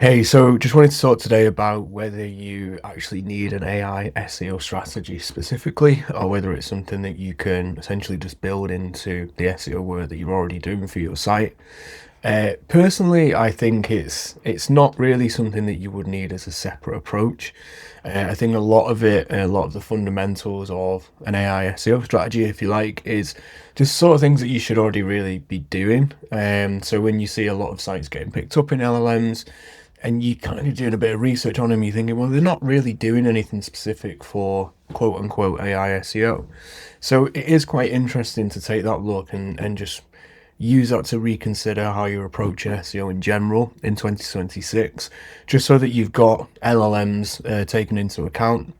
Hey, so just wanted to talk today about whether you actually need an AI SEO strategy specifically, or whether it's something that you can essentially just build into the SEO work that you're already doing for your site. Personally, I think it's not really something that you would need as a separate approach. I think a lot of it, a lot of the fundamentals of an AI SEO strategy, if you like, is just sort of things that you should already really be doing. So when you see a lot of sites getting picked up in LLMs, and you kind of doing a bit of research on them, you're thinking, well, they're not really doing anything specific for quote unquote AI SEO. So it is quite interesting to take that look and just use that to reconsider how you're approaching SEO in general in 2026, just so that you've got LLMs taken into account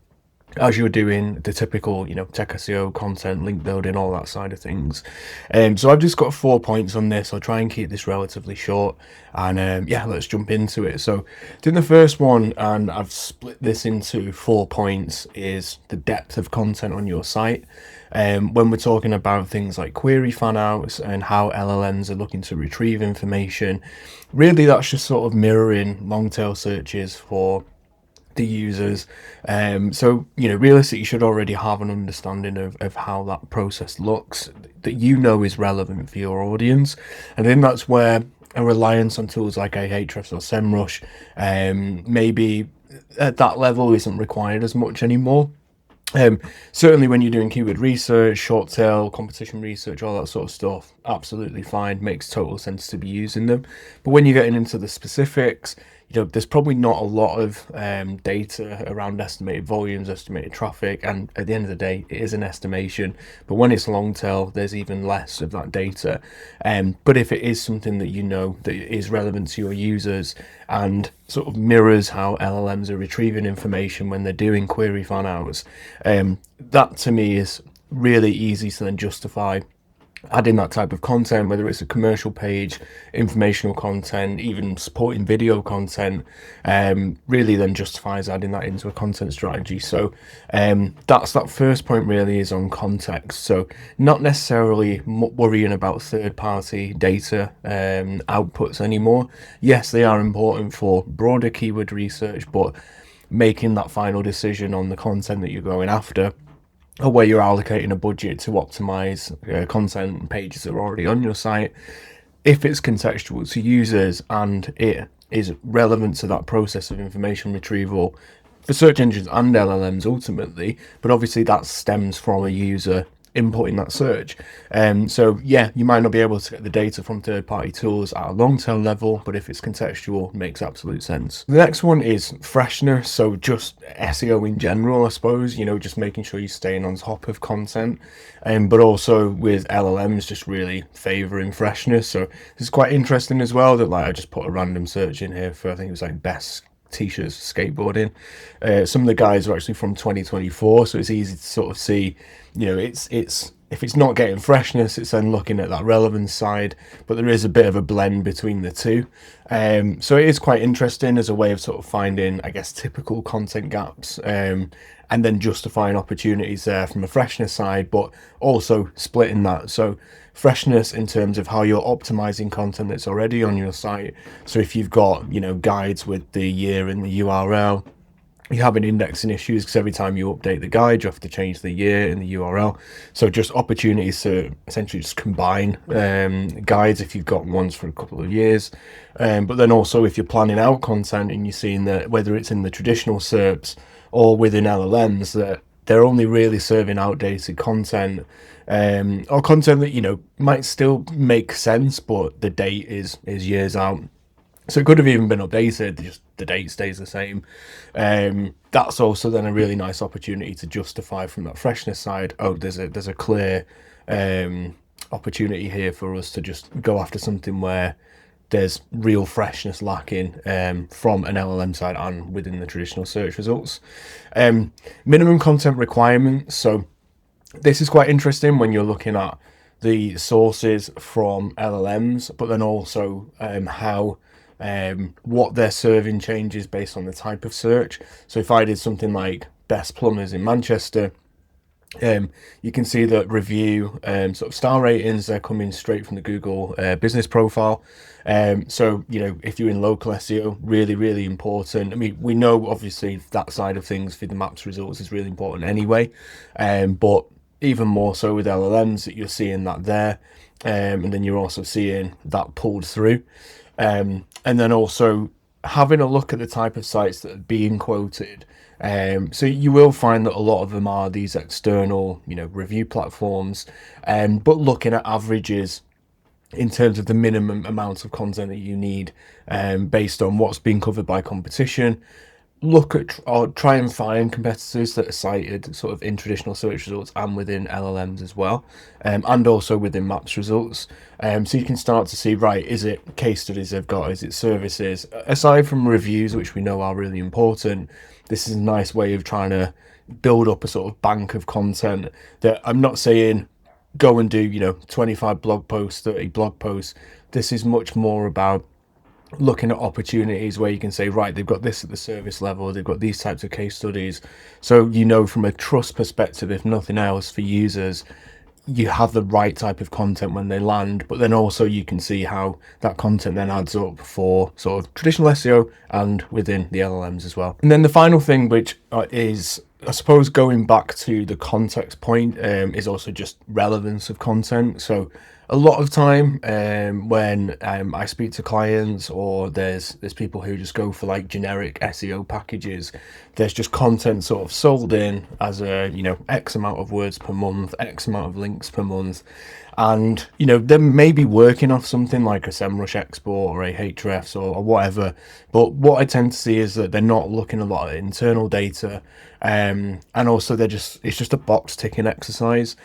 as you're doing the typical, tech SEO content, link building, all that side of things. So I've just got 4 points on this. I'll try and keep this relatively short, and yeah, let's jump into it. So, doing the first one, and I've split this into 4 points, is the depth of content on your site. When we're talking about things like query fan outs and how LLMs are looking to retrieve information, really that's just sort of mirroring long tail searches for the users. So, realistically, you should already have an understanding of how that process looks that is relevant for your audience. And then that's where a reliance on tools like Ahrefs or SEMrush maybe at that level isn't required as much anymore. Um, Certainly when you're doing keyword research, short tail, competition research, all that sort of stuff, absolutely fine, makes total sense to be using them. But when you're getting into the specifics, there's probably not a lot of data around estimated volumes, estimated traffic, and at the end of the day, it is an estimation. But when it's long tail, there's even less of that data. But if it is something that that is relevant to your users and sort of mirrors how LLMs are retrieving information when they're doing query fan outs, that to me is really easy to then justify adding that type of content, whether it's a commercial page, informational content, even supporting video content, really then justifies adding that into a content strategy. So that's that first point really is on context. So not necessarily worrying about third party data outputs anymore. Yes, they are important for broader keyword research, but making that final decision on the content that you're going after, or where you're allocating a budget to optimize content and pages that are already on your site, if it's contextual to users and it is relevant to that process of information retrieval for search engines and LLMs ultimately, but obviously that stems from a user inputting that search. So yeah, you might not be able to get the data from third-party tools at a long-tail level, but if it's contextual, it makes absolute sense. The next one is freshness. So just SEO in general, I suppose, just making sure you're staying on top of content, but also with LLMs, just really favoring freshness. So this is quite interesting as well that like I just put a random search in here for, I think it was like best t-shirts skateboarding. Some of the guys are actually from 2024, so it's easy to sort of see, it's if it's not getting freshness, it's then looking at that relevance side, but there is a bit of a blend between the two. So it is quite interesting as a way of sort of finding, I guess, typical content gaps, and then justifying opportunities there from a freshness side, but also splitting that. So freshness in terms of how you're optimizing content that's already on your site. So if you've got, guides with the year in the URL, you have an indexing issues because every time you update the guide, you have to change the year in the URL. So just opportunities to essentially just combine guides if you've got ones for a couple of years. But then also if you're planning out content and you're seeing that whether it's in the traditional SERPs or within LLMs, that they're only really serving outdated content, or content that might still make sense, but the date is years out. So it could have even been updated, just the date stays the same. That's also then a really nice opportunity to justify from that freshness side. Oh, there's a clear opportunity here for us to just go after something where there's real freshness lacking from an LLM side and within the traditional search results. Minimum content requirements. So this is quite interesting when you're looking at the sources from LLMs, but then also how what they're serving changes based on the type of search. So if I did something like best plumbers in Manchester, You can see that review sort of star ratings, they're coming straight from the Google business profile. So, if you're in local SEO, really, really important. I mean, we know obviously that side of things for the maps results is really important anyway, but even more so with LLMs that you're seeing that there. And then you're also seeing that pulled through. And then also having a look at the type of sites that are being quoted. So you will find that a lot of them are these external, review platforms, but looking at averages in terms of the minimum amount of content that you need, based on what's being covered by competition. Look at or try and find competitors that are cited sort of in traditional search results and within LLMs as well, and also within maps results. So you can start to see, right, is it case studies they've got, is it services? Aside from reviews, which we know are really important, this is a nice way of trying to build up a sort of bank of content that I'm not saying go and do, 25 blog posts, 30 blog posts. This is much more about looking at opportunities where you can say, right, they've got this at the service level, they've got these types of case studies. So, from a trust perspective, if nothing else, for users, you have the right type of content when they land, but then also you can see how that content then adds up for sort of traditional SEO and within the LLMs as well. And then the final thing, which is, I suppose, going back to the context point, is also just relevance of content. So a lot of time, when I speak to clients, or there's people who just go for like generic SEO packages, there's just content sort of sold in as a, X amount of words per month, X amount of links per month. And, they may be working off something like a SEMrush export or a Hrefs or whatever. But what I tend to see is that they're not looking a lot at internal data. And also it's just a box ticking exercise.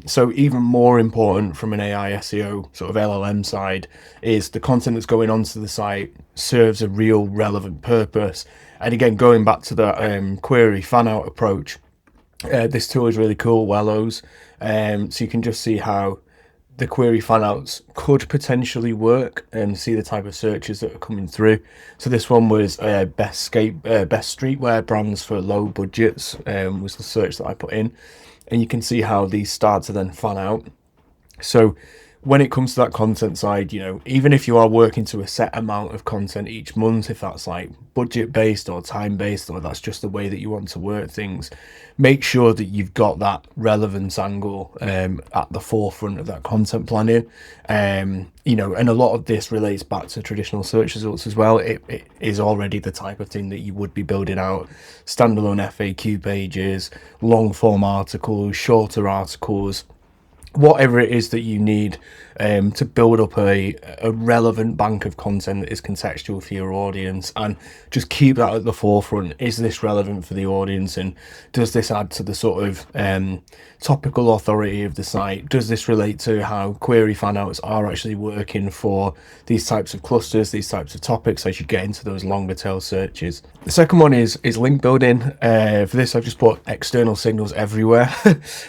So even more important from an AI SEO sort of LLM side is the content that's going onto the site serves a real relevant purpose. And again, going back to the query fan out approach, this tool is really cool, Wellows. So you can just see how the query fan outs could potentially work and see the type of searches that are coming through. So this one was best streetwear brands for low budgets, was the search that I put in, and you can see how these start to then fan out. So when it comes to that content side, even if you are working to a set amount of content each month, if that's like budget based or time based, or that's just the way that you want to work things, make sure that you've got that relevance angle at the forefront of that content planning. And a lot of this relates back to traditional search results as well. It is already the type of thing that you would be building out standalone FAQ pages, long form articles, shorter articles, whatever it is that you need, to build up a relevant bank of content that is contextual for your audience, and just keep that at the forefront. Is this relevant for the audience, and does this add to the sort of topical authority of the site? Does this relate to how query fan outs are actually working for these types of clusters, these types of topics, as you get into those longer tail searches? The second one is link building. For this, I've just put external signals everywhere.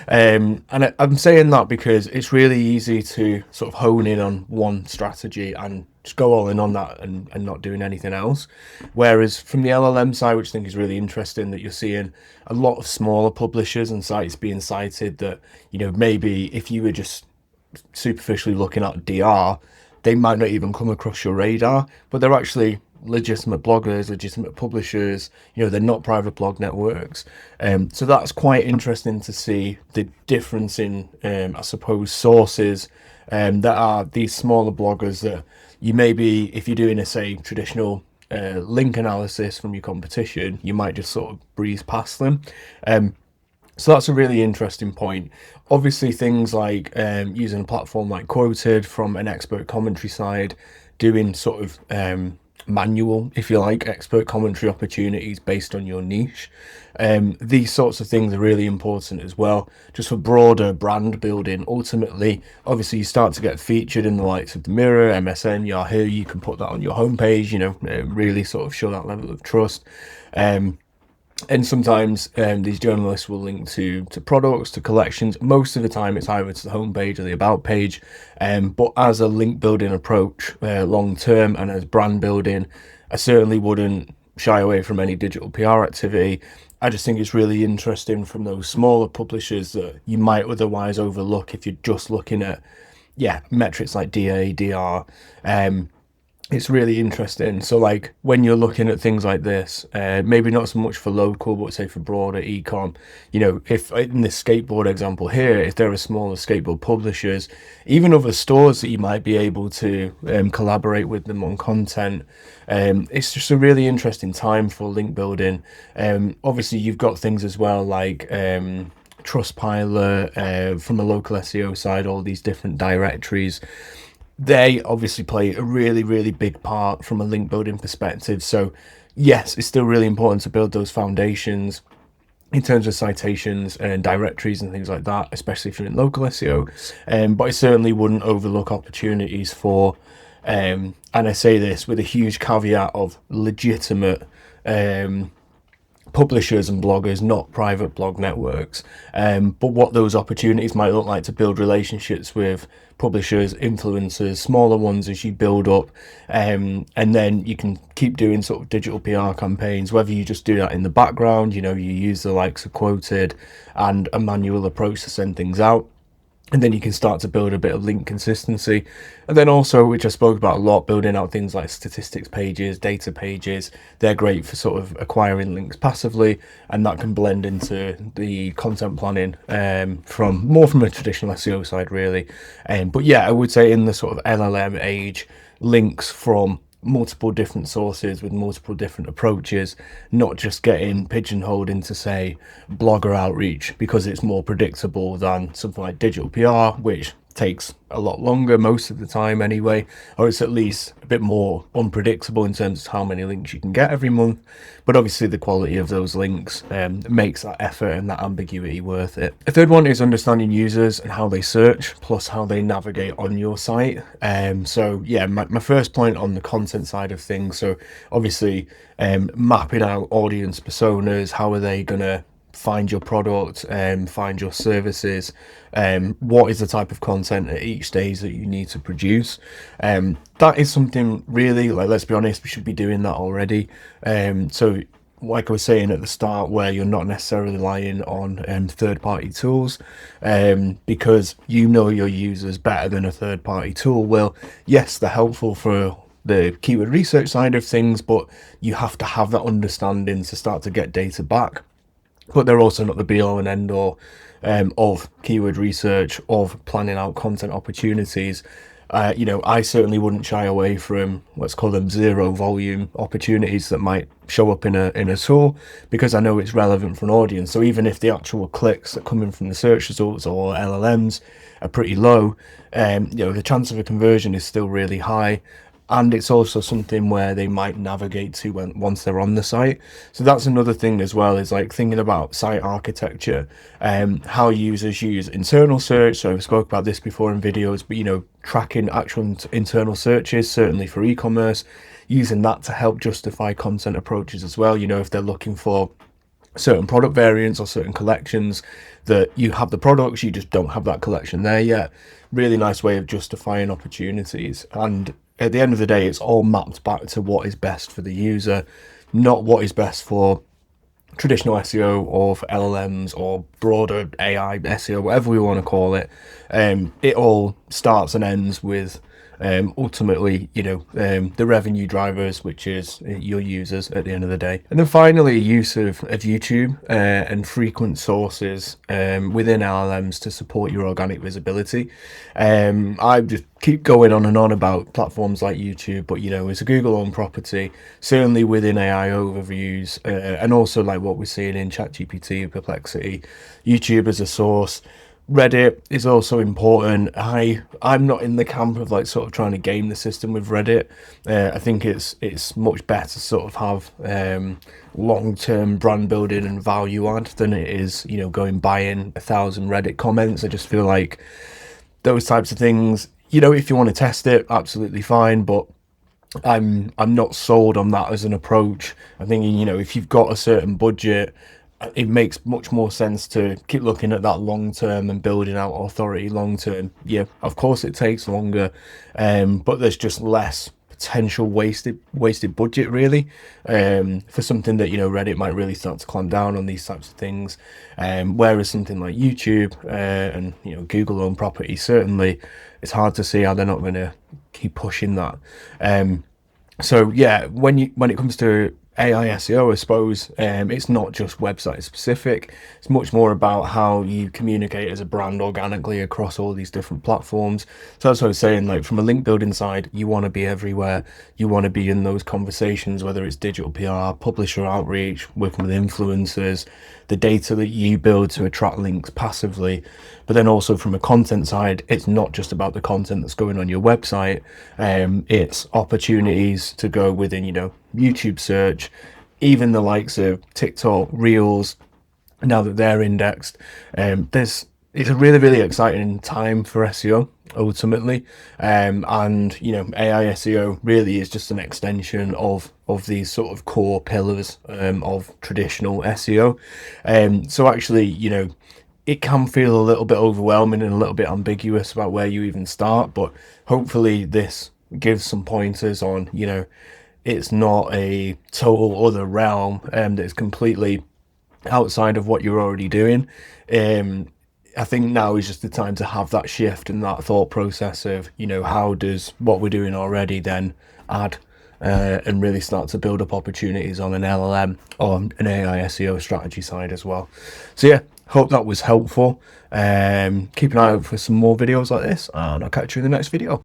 And I'm saying that because it's really easy to sort of hone in on one strategy and just go all in on that and not doing anything else. Whereas from the LLM side, which I think is really interesting, that you're seeing a lot of smaller publishers and sites being cited that, maybe if you were just superficially looking at DR, they might not even come across your radar, but they're actually legitimate bloggers, legitimate publishers. They're not private blog networks. So that's quite interesting to see the difference in, I suppose, sources that are these smaller bloggers that you maybe, if you're doing a, say, traditional link analysis from your competition, you might just sort of breeze past them. So that's a really interesting point. Obviously, things like using a platform like Quoted from an expert commentary side, doing sort of manual, if you like, expert commentary opportunities based on your niche. These sorts of things are really important as well, just for broader brand building. Ultimately, obviously, you start to get featured in the likes of the Mirror, MSN, Yahoo. You can put that on your homepage, really sort of show that level of trust. And sometimes these journalists will link to products, to collections. Most of the time, it's either to the homepage or the about page. But as a link building approach, long term, and as brand building, I certainly wouldn't shy away from any digital PR activity. I just think it's really interesting from those smaller publishers that you might otherwise overlook if you're just looking at, yeah, metrics like DA, DR. It's really interesting. So, like, when you're looking at things like this, maybe not so much for local, but say for broader ecom, if in this skateboard example here, if there are smaller skateboard publishers, even other stores that you might be able to collaborate with them on content, it's just a really interesting time for link building. Obviously, you've got things as well like Trustpilot, from a local SEO side, all these different directories. They obviously play a really, really big part from a link building perspective. So, yes, it's still really important to build those foundations in terms of citations and directories and things like that, especially if you're in local SEO. But I certainly wouldn't overlook opportunities for, and I say this with a huge caveat of legitimate publishers and bloggers, not private blog networks. But what those opportunities might look like to build relationships with publishers, influencers, smaller ones as you build up. And then you can keep doing sort of digital PR campaigns, whether you just do that in the background, you use the likes of Quoted and a manual approach to send things out. And then you can start to build a bit of link consistency. And then also, which I spoke about a lot, building out things like statistics pages, data pages. They're great for sort of acquiring links passively, and that can blend into the content planning from a traditional SEO side, really. But yeah, I would say in the sort of LLM age, links from multiple different sources with multiple different approaches, not just getting pigeonholed into, say, blogger outreach because it's more predictable than something like digital PR, which takes a lot longer most of the time anyway, or it's at least a bit more unpredictable in terms of how many links you can get every month. But obviously the quality of those links makes that effort and that ambiguity worth it. A third one is understanding users and how they search, plus how they navigate on your site. So yeah, my first point on the content side of things, so obviously mapping out audience personas, how are they gonna find your product, find your services, what is the type of content at each stage that you need to produce. That is something really, like, let's be honest, we should be doing that already. So like I was saying at the start, where you're not necessarily relying on third-party tools, because your users better than a third-party tool will. Yes, they're helpful for the keyword research side of things, but you have to have that understanding to start to get data back. But they're also not the be all and end all of keyword research, of planning out content opportunities. I certainly wouldn't shy away from, let's call them, zero volume opportunities that might show up in a tool, because I know it's relevant for an audience. So even if the actual clicks that come in from the search results or LLMs are pretty low, the chance of a conversion is still really high. And it's also something where they might navigate to once they're on the site. So that's another thing as well, is like thinking about site architecture, how users use internal search. So I've spoke about this before in videos, but tracking actual internal searches, certainly for e-commerce, using that to help justify content approaches as well. If they're looking for certain product variants or certain collections, that you have the products, you just don't have that collection there yet. Really nice way of justifying opportunities. And at the end of the day, it's all mapped back to what is best for the user, not what is best for traditional SEO or for LLMs or broader AI SEO, whatever we want to call it. It all starts and ends with ultimately, the revenue drivers, which is your users at the end of the day. And then finally, use of YouTube and frequent sources within LLMs to support your organic visibility. I just keep going on and on about platforms like YouTube, but it's a Google-owned property, certainly within AI overviews, and also like what we're seeing in ChatGPT, Perplexity, YouTube as a source. Reddit is also important. I'm not in the camp of like sort of trying to game the system with Reddit. I think it's much better to sort of have long-term brand building and value add than it is going buying 1,000 Reddit comments. I just feel like those types of things, if you want to test it, absolutely fine, but I'm not sold on that as an approach. I'm thinking, if you've got a certain budget, it makes much more sense to keep looking at that long term and building out authority long term. Yeah, of course it takes longer, but there's just less potential wasted budget really, for something that, you know, Reddit might really start to clamp down on these types of things, whereas something like YouTube and, you know, Google owned property, certainly it's hard to see how they're not going to keep pushing that. So yeah, when it comes to AI SEO, I suppose it's not just website specific. It's much more about how you communicate as a brand organically across all these different platforms. So that's what I was saying. Like from a link building side, you want to be everywhere. You want to be in those conversations, whether it's digital PR, publisher outreach, working with influencers, the data that you build to attract links passively. But then also from a content side, it's not just about the content that's going on your website. It's opportunities to go within, you know, YouTube search, even the likes of TikTok, Reels, now that they're indexed. It's a really, really exciting time for SEO ultimately. And, you know, AI SEO really is just an extension of these sort of core pillars of traditional SEO. So actually, you know, it can feel a little bit overwhelming and a little bit ambiguous about where you even start, but hopefully this gives some pointers on, you know, it's not a total other realm that is completely outside of what you're already doing. I think now is just the time to have that shift and that thought process of, you know, how does what we're doing already then add and really start to build up opportunities on an LLM or an AI SEO strategy side as well. So yeah, hope that was helpful. Keep an eye out for some more videos like this, and I'll catch you in the next video.